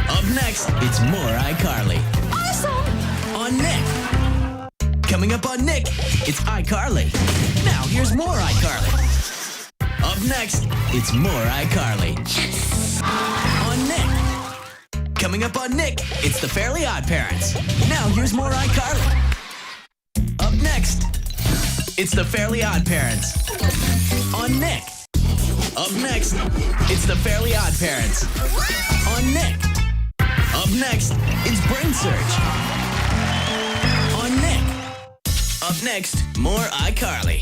Up next, it's more iCarly. Awesome! On Nick. Coming up on Nick, it's iCarly. Now here's more iCarly. Up next, it's more iCarly. Yes! On Nick. Coming up on Nick, it's the Fairly Odd Parents. Now here's more iCarly. Up next, it's the Fairly Odd Parents. On Nick. Up next, it's the Fairly Odd Parents. On Nick. Up next, it's Brain Search. On Nick. Up next, more iCarly.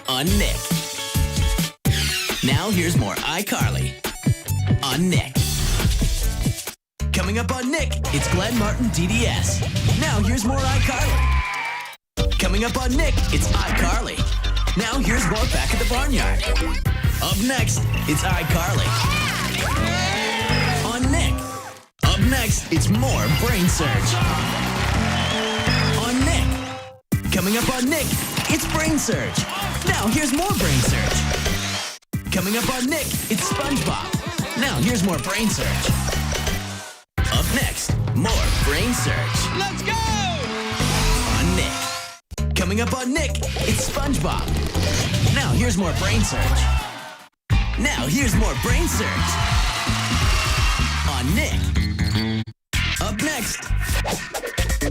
On Nick. Now here's more iCarly. On Nick. Coming up on Nick, it's Glenn Martin DDS. Now here's more iCarly. Coming up on Nick, it's iCarly. Now here's more Back at the Barnyard. Up next, it's iCarly. On Nick. Up next, it's more Brain Surge. On Nick. Coming up on Nick, it's Brain Surge. Now here's more Brain Surge. Coming up on Nick, it's SpongeBob. Now here's more Brain Surge. Up next, more Brain Surge. Let's go! On Nick. Coming up on Nick, it's SpongeBob. Now here's more Brain Surge. Now here's more Brain Surge. On Nick. Up next,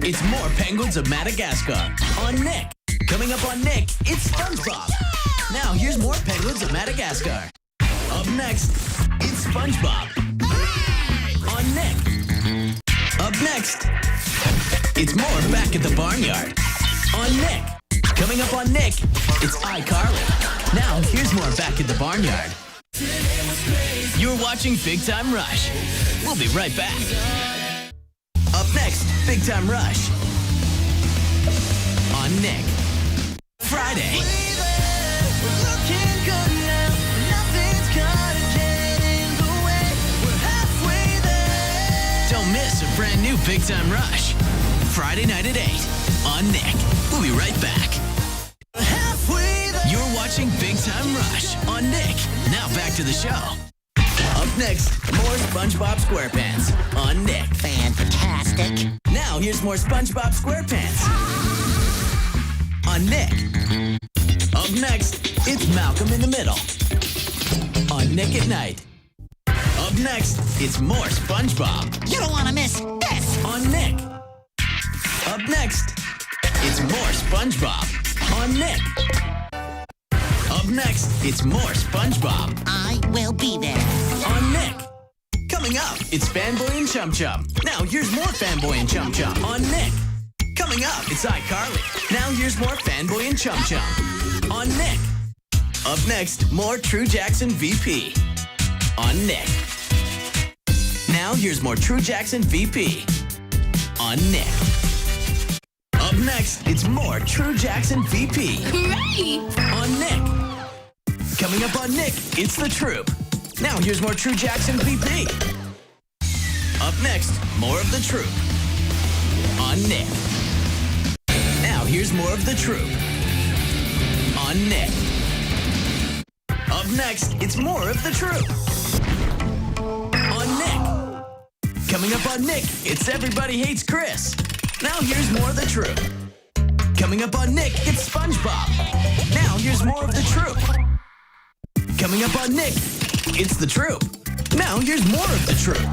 it's more Penguins of Madagascar. On Nick. Coming up on Nick, it's SpongeBob. Now here's more Penguins of Madagascar. Up next, it's SpongeBob. On Nick. Up next, it's more Back at the Barnyard. On Nick. Coming up on Nick, it's iCarly. Now here's more Back at the Barnyard. You're watching Big Time Rush. We'll be right back. Up next, Big Time Rush. On Nick. Friday. Don't miss a brand new Big Time Rush. Friday night at 8 on Nick. We'll be right back. You're watching Big Time Rush on Nick. Now back to the show. Up next, more SpongeBob SquarePants on Nick. Fantastic. Now here's more SpongeBob SquarePants on Nick. Up next, it's Malcolm in the Middle on Nick at Night. Up next, it's more SpongeBob You don't want to miss this. on Nick. Up next, it's more SpongeBob on Nick. Up next, it's more SpongeBob I will be there. on Nick. Coming up, it's Fanboy and Chum Chum. Now here's more Fanboy and Chum Chum on Nick. Coming up, it's iCarly. Now here's more Fanboy and Chum Chum on Nick. Up next, more True Jackson VP on Nick. Now here's more True Jackson VP on Nick. Up next, it's more True Jackson VP Hooray! on Nick. Coming up on Nick, it's The Troop. Now here's more True Jackson VP. Up next, more of The Troop on Nick. Now here's more of The Troop on Nick. Up next, it's more of The Troop on Nick. Coming up on Nick, it's Everybody Hates Chris. Now here's more of The Troop. Coming up on Nick, it's SpongeBob. Now here's more of The Troop. Coming up on Nick, it's The Troop. Now here's more of The Troop.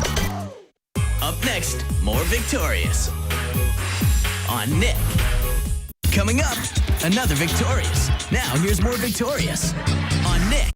Up next, more Victorious on Nick. Coming up, another Victorious. Now here's more Victorious on Nick.